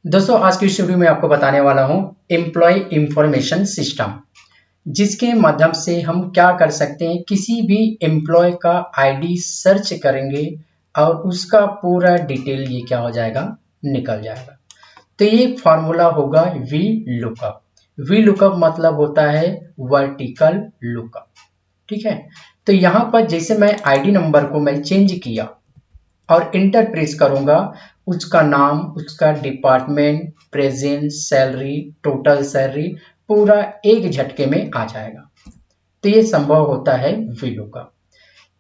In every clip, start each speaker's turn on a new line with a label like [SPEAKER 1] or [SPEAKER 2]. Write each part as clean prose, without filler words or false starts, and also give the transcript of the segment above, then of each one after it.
[SPEAKER 1] दोस्तों आज की इस वीडियो में आपको बताने वाला हूं एम्प्लॉय इंफॉर्मेशन सिस्टम, जिसके माध्यम से हम क्या कर सकते हैं। किसी भी एम्प्लॉय का आईडी सर्च करेंगे और उसका पूरा डिटेल ये क्या हो जाएगा, निकल जाएगा। तो ये फॉर्मूला होगा वी लुकअप। वी लुकअप मतलब होता है वर्टिकल लुकअप। ठीक है, तो यहाँ पर जैसे मैं आईडी नंबर को मैं चेंज किया और इंटर प्रेस करूंगा, उसका नाम, उसका department, present, salary, total salary पूरा एक झटके में आ जाएगा। तो ये संभव होता है वीलू का।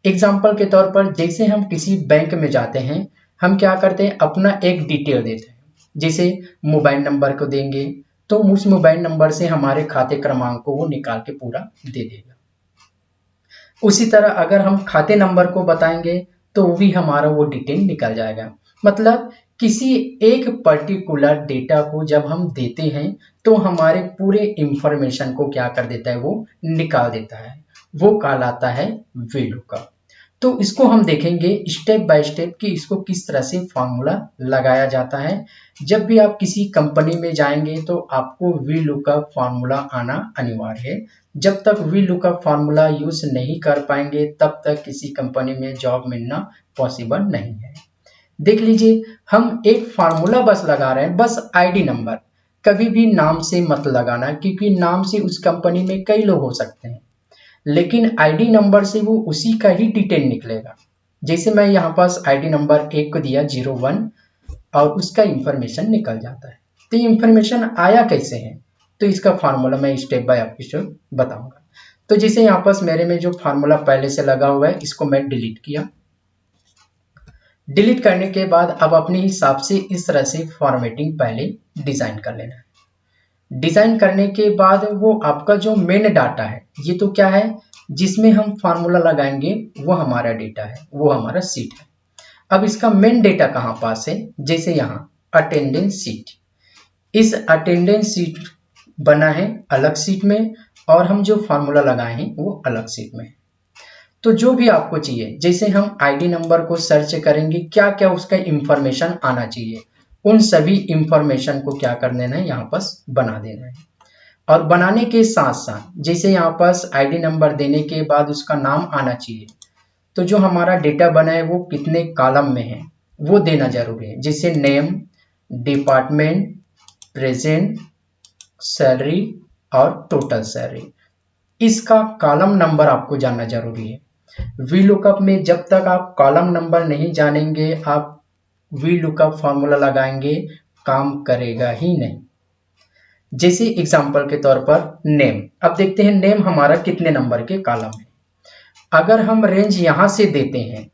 [SPEAKER 1] एग्जाम्पल के तौर पर जैसे हम किसी बैंक में जाते हैं, हम क्या करते हैं, अपना एक डिटेल देते हैं, जैसे मोबाइल नंबर को देंगे तो उस मोबाइल नंबर से हमारे खाते क्रमांक को वो निकाल के पूरा दे देगा। उसी तरह अगर हम खाते नंबर को बताएंगे तो भी हमारा वो डिटेल निकल जाएगा। मतलब किसी एक पर्टिकुलर डेटा को जब हम देते हैं तो हमारे पूरे इंफॉर्मेशन को क्या कर देता है, वो निकाल देता है। वो कहलाता है VLOOKUP। तो इसको हम देखेंगे स्टेप बाय स्टेप कि इसको किस तरह से फॉर्मूला लगाया जाता है। जब भी आप किसी कंपनी में जाएंगे तो आपको VLOOKUP फॉर्मूला आना अनिवार्य है। जब तक VLOOKUP फॉर्मूला यूज नहीं कर पाएंगे तब तक किसी कंपनी में जॉब मिलना पॉसिबल नहीं है। देख लीजिए, हम एक फार्मूला बस लगा रहे हैं, बस आईडी नंबर। कभी भी नाम से मत लगाना, क्योंकि नाम से उस कंपनी में कई लोग हो सकते हैं, लेकिन आईडी नंबर से वो उसी का ही डिटेल निकलेगा। जैसे मैं यहाँ पास आईडी नंबर 1 को दिया 01 और उसका इंफॉर्मेशन निकल जाता है। तो ये इंफॉर्मेशन आया कैसे है, तो इसका फार्मूला मैं स्टेप बाय आपको बताऊंगा। तो जैसे यहाँ पास मेरे में जो फार्मूला पहले से लगा हुआ है, इसको मैं डिलीट किया। डिलीट करने के बाद अब अपने हिसाब से इस तरह से फॉर्मेटिंग पहले डिजाइन कर लेना है। डिजाइन करने के बाद वो आपका जो मेन डाटा है, ये तो क्या है, जिसमें हम फार्मूला लगाएंगे वो हमारा डेटा है, वो हमारा सीट है। अब इसका मेन डेटा कहाँ पास है, जैसे यहाँ अटेंडेंस सीट। इस अटेंडेंस सीट बना है अलग सीट में और हम जो फार्मूला लगाए हैं वो अलग सीट में है। तो जो भी आपको चाहिए, जैसे हम आईडी नंबर को सर्च करेंगे, क्या क्या उसका इंफॉर्मेशन आना चाहिए, उन सभी इंफॉर्मेशन को क्या कर देना है, यहाँ पास बना देना है। और बनाने के साथ साथ जैसे यहाँ पास आईडी नंबर देने के बाद उसका नाम आना चाहिए, तो जो हमारा डेटा बना है वो कितने कॉलम में है वो देना जरूरी है। जैसे नेम, डिपार्टमेंट, प्रेजेंट, सैलरी और टोटल सैलरी, इसका कॉलम नंबर आपको जानना जरूरी है। VLOOKUP में जब तक आप कॉलम नंबर नहीं जानेंगे, आप VLOOKUP फॉर्मूला लगाएंगे काम करेगा ही नहीं। जैसे एग्जांपल के तौर पर नेम, अब देखते हैं नेम हमारा कितने नंबर के कॉलम है। अगर हम रेंज यहां से देते हैं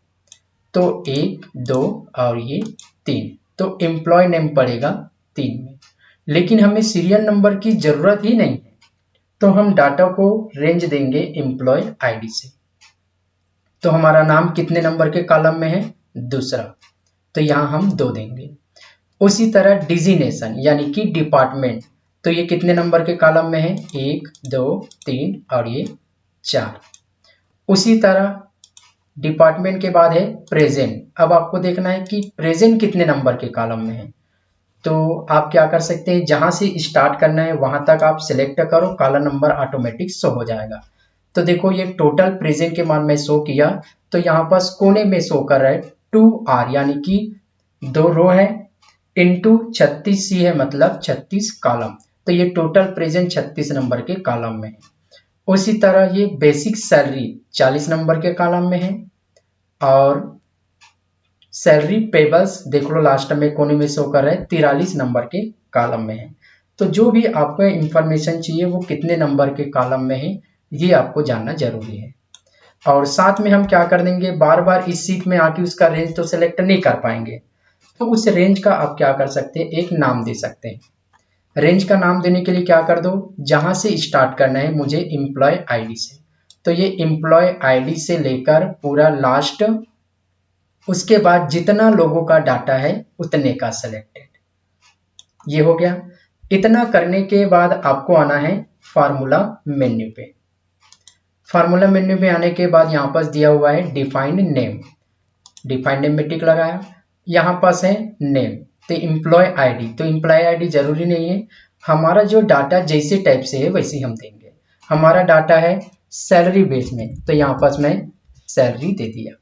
[SPEAKER 1] तो 1, 2 और ये 3, तो एम्प्लॉय नेम पड़ेगा 3 में, लेकिन हमें सीरियल नंबर की जरूरत ही नहीं है, तो हम डाटा को रेंज देंगे एम्प्लॉय आईडी से। तो हमारा नाम कितने नंबर के कॉलम में है, दूसरा, तो यहाँ हम 2 देंगे। उसी तरह डिजिनेशन यानी कि डिपार्टमेंट, तो ये कितने नंबर के कॉलम में है, 1, 2, 3 और ये 4। उसी तरह डिपार्टमेंट के बाद है प्रेजेंट। अब आपको देखना है कि प्रेजेंट कितने नंबर के कॉलम में है, तो आप क्या कर सकते हैं, जहां से स्टार्ट करना है वहां तक आप सिलेक्ट करो, कॉलम नंबर ऑटोमेटिक शो हो जाएगा। तो देखो ये टोटल प्रेजेंट के मान में शो किया, तो यहाँ पास कोने में शो कर रहा है 2R, यानी कि 2 रो है इंटू 36C है, मतलब 36 कॉलम। तो ये टोटल प्रेजेंट 36 नंबर के कॉलम में है। उसी तरह ये बेसिक सैलरी 40 नंबर के कॉलम में है और सैलरी पेबल्स देख लो लास्ट में कोने में शो कर रहा है 43 नंबर के कॉलम में है। तो जो भी आपको इंफॉर्मेशन चाहिए वो कितने नंबर के कॉलम में है ये आपको जानना जरूरी है। और साथ में हम क्या कर देंगे, बार बार इस सीट में आके उसका रेंज तो सिलेक्ट नहीं कर पाएंगे, तो उस रेंज का आप क्या कर सकते हैं, एक नाम दे सकते हैं। रेंज का नाम देने के लिए क्या कर दो, जहां से स्टार्ट करना है मुझे एम्प्लॉय आईडी से, तो ये एम्प्लॉय आईडी से लेकर पूरा लास्ट, उसके बाद जितना लोगों का डाटा है उतने का सिलेक्टेड, ये हो गया। इतना करने के बाद आपको आना है फार्मूला मेन्यू पे। फार्मूला मेन्यू पे आने के बाद यहाँ पास दिया हुआ है डिफाइंड नेम, डिफाइंड नेम में टिक लगाया। यहाँ पास है नेम, तो एम्प्लॉय आईडी, तो एम्प्लॉय आईडी जरूरी नहीं है, हमारा जो डाटा जैसे टाइप से है वैसे हम देंगे। हमारा डाटा है सैलरी बेस में, तो यहाँ पर मैं सैलरी दे दिया।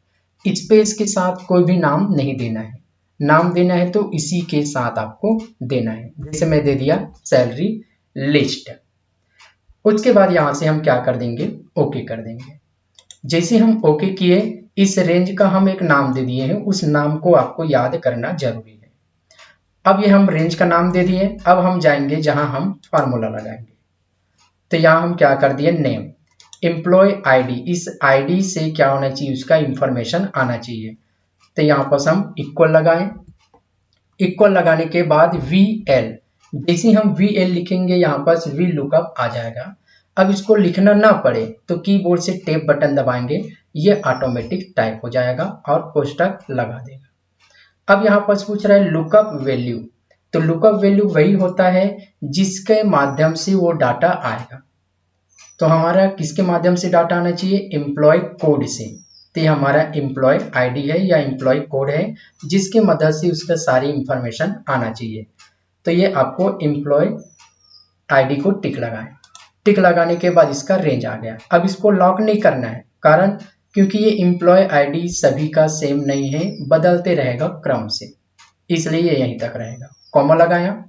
[SPEAKER 1] स्पेस के साथ कोई भी नाम नहीं देना है, नाम देना है तो इसी के साथ आपको देना है। जैसे मैं दे दिया सैलरी लिस्ट। उसके बाद यहाँ से हम क्या कर देंगे, ओके कर देंगे। जैसे हम ओके किए, इस रेंज का हम एक नाम दे दिए हैं, उस नाम को आपको याद करना जरूरी है। अब ये हम रेंज का नाम दे दिए, अब हम जाएंगे जहां हम फार्मूला लगाएंगे। तो यहाँ हम क्या कर दिए, नेम एम्प्लॉय आईडी, इस आईडी से क्या होना चाहिए, उसका इंफॉर्मेशन आना चाहिए। तो यहाँ पर हम इक्वल लगाएं, इक्वल लगाने के बाद VL, जैसे हम VL लिखेंगे यहाँ पर वी लुकअप आ जाएगा। अब इसको लिखना ना पड़े तो कीबोर्ड से टैब बटन दबाएंगे, ये ऑटोमेटिक टाइप हो जाएगा और कोष्टक लगा देगा। अब यहाँ पर पूछ रहा है लुकअप वैल्यू, तो लुकअप वैल्यू वही होता है जिसके माध्यम से वो डाटा आएगा। तो हमारा किसके माध्यम से डाटा आना चाहिए, एम्प्लॉय कोड से। तो ये हमारा एम्प्लॉय आईडी है या एम्प्लॉय कोड है जिसके मदद से उसका सारी इंफॉर्मेशन आना चाहिए। तो ये आपको एम्प्लॉय आईडी को टिक लगाएं, टिक लगाने के बाद इसका रेंज आ गया। अब इसको लॉक नहीं करना है, कारण क्योंकि ये एम्प्लॉय आईडी सभी का सेम नहीं है, बदलते रहेगा क्रम से, इसलिए ये यहीं तक रहेगा। कॉमा लगाया।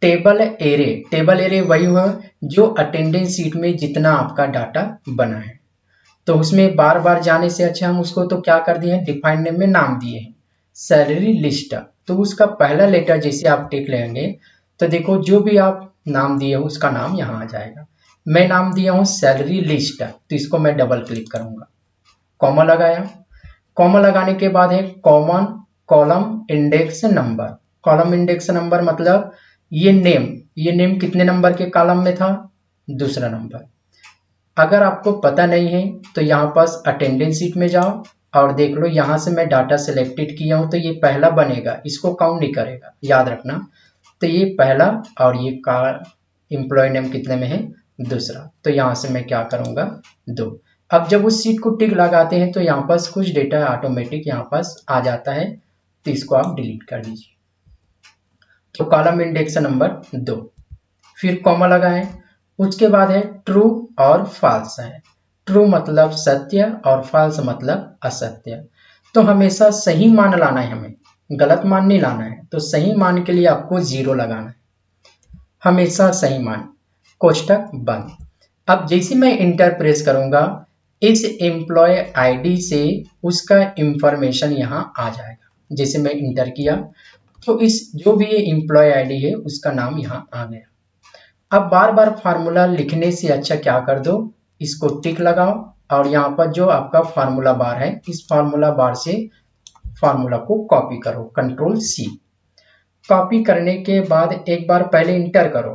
[SPEAKER 1] टेबल एरे, टेबल एरे वही है जो अटेंडेंस शीट में जितना आपका डाटा बना है, तो उसमें बार बार जाने से अच्छा हम उसको तो क्या कर दिए हैं, डिफाइंड नेम में नाम दिए हैं सैलरी लिस्ट। तो उसका पहला लेटर जैसे आप टिक लेंगे तो देखो जो भी आप नाम दिए हो उसका नाम यहाँ आ जाएगा। मैं नाम दिया हूँ सैलरी लिस्ट, तो इसको मैं डबल क्लिक करूंगा, कॉमा लगाया। कॉमा लगाने के बाद है common column index number. Column index number मतलब ये नेम कितने नंबर के कॉलम में था, दूसरा नंबर। अगर आपको पता नहीं है तो यहाँ पास अटेंडेंस शीट में जाओ और देख लो, यहाँ से मैं डाटा सिलेक्टेड किया हूँ तो ये पहला बनेगा, इसको काउंट नहीं करेगा, याद रखना। तो ये पहला और ये का एम्प्लॉय नेम कितने में है, दूसरा। तो यहाँ से मैं क्या करूँगा, 2। अब जब उस सीट को टिक लगाते हैं तो यहाँ पास कुछ डेटा ऑटोमेटिक यहाँ पास आ जाता है, तो इसको आप डिलीट कर दीजिए। तो कॉलम इंडेक्स नंबर 2, फिर कॉमा लगाएं। उसके बाद है ट्रू और फॉल्स है। ट्रू मतलब सत्य और फॉल्स मतलब असत्य। तो हमेशा सही मान लाना है, हमें गलत मान नहीं लाना है। तो सही मान के लिए आपको 0 लगाना है, हमेशा सही मान, कोष्टक बंद। अब जैसे मैं इंटर प्रेस करूंगा, इस एम्प्लॉय आईडी से उसका इंफॉर्मेशन यहाँ आ जाएगा। जैसे मैं इंटर किया तो इस जो भी ये एम्प्लॉय आईडी है उसका नाम यहाँ आ गया। अब बार बार फार्मूला लिखने से अच्छा क्या कर दो, इसको टिक लगाओ और यहाँ पर जो आपका फार्मूला बार है, इस फार्मूला बार से फार्मूला को कॉपी करो, कंट्रोल-C। कॉपी करने के बाद एक बार पहले इंटर करो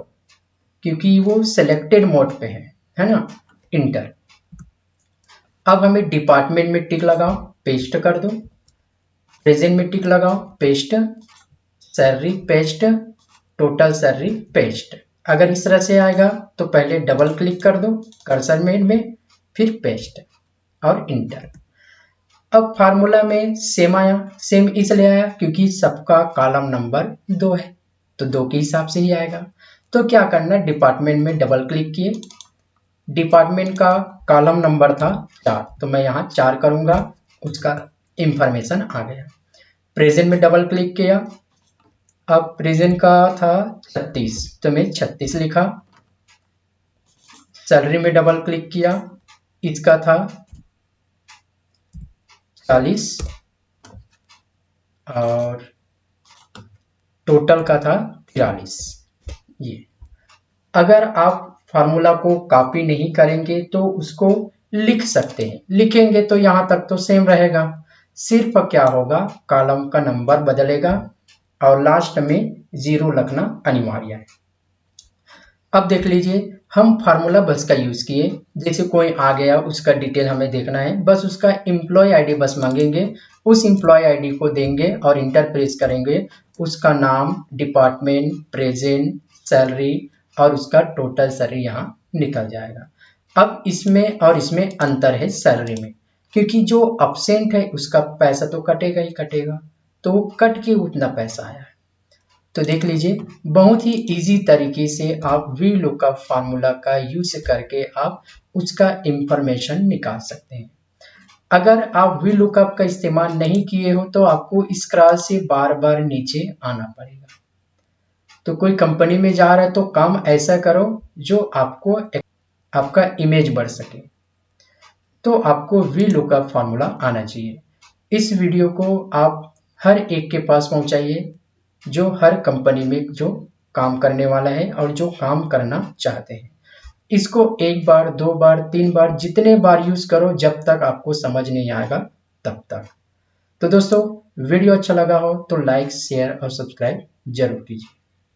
[SPEAKER 1] क्योंकि वो सिलेक्टेड मोड पे है ना, इंटर। अब हमें डिपार्टमेंट में टिक लगाओ, पेस्ट कर दो। प्रेजेंट में टिक लगाओ, paste. Salary paste, total salary paste. अगर इस तरह से आएगा तो पहले डबल क्लिक कर दो कर्सर में, फिर पेस्ट और इंटर। अब फार्मूला में सेम आया, सेम इसलिए आया क्योंकि सबका कॉलम नंबर 2 है, तो 2 के हिसाब से ही आएगा। तो क्या करना, डिपार्टमेंट में डबल क्लिक किए, डिपार्टमेंट का कॉलम नंबर था 4, तो मैं यहाँ 4 करूंगा, उसका इंफॉर्मेशन आ गया। प्रेजेंट में डबल क्लिक किया, अब प्रेजेंट का था 36, तो मैं 36 लिखा। सैलरी में डबल क्लिक किया, इसका था 40 और टोटल का था 43। ये अगर आप फार्मूला को कॉपी नहीं करेंगे तो उसको लिख सकते हैं, लिखेंगे तो यहाँ तक तो सेम रहेगा, सिर्फ क्या होगा, कॉलम का नंबर बदलेगा और लास्ट में 0 लगना अनिवार्य है। अब देख लीजिए, हम फार्मूला बस का यूज किए, जैसे कोई आ गया उसका डिटेल हमें देखना है, बस उसका एम्प्लॉय आईडी बस मांगेंगे, उस एम्प्लॉय आईडी को देंगे और इंटर प्रेस करेंगे, उसका नाम, डिपार्टमेंट, प्रेजेंट, सैलरी और उसका टोटल सैलरी यहाँ निकल जाएगा। अब इसमें और इसमें अंतर है सैलरी में, क्योंकि जो अब्सेंट है उसका पैसा तो कटेगा ही कटेगा, तो कट के उतना पैसा आया। तो देख लीजिए, बहुत ही इजी तरीके से आप वी लुकअप फार्मूला का यूज करके आप उसका इंफॉर्मेशन निकाल सकते हैं। अगर आप वी लुकअप का इस्तेमाल नहीं किए हो तो आपको स्क्रॉल से बार बार नीचे आना पड़ेगा। तो कोई कंपनी में जा रहा है तो काम ऐसा करो जो आपका इमेज बढ़ सके। तो आपको वी लुकअप फार्मूला आना चाहिए। इस वीडियो को आप हर एक के पास पहुंचाइए जो हर कंपनी में जो काम करने वाला है और जो काम करना चाहते हैं। इसको 1 बार 2 बार 3 बार जितने बार यूज करो जब तक आपको समझ नहीं आएगा तब तक। तो दोस्तों, वीडियो अच्छा लगा हो तो लाइक शेयर और सब्सक्राइब जरूर कीजिए।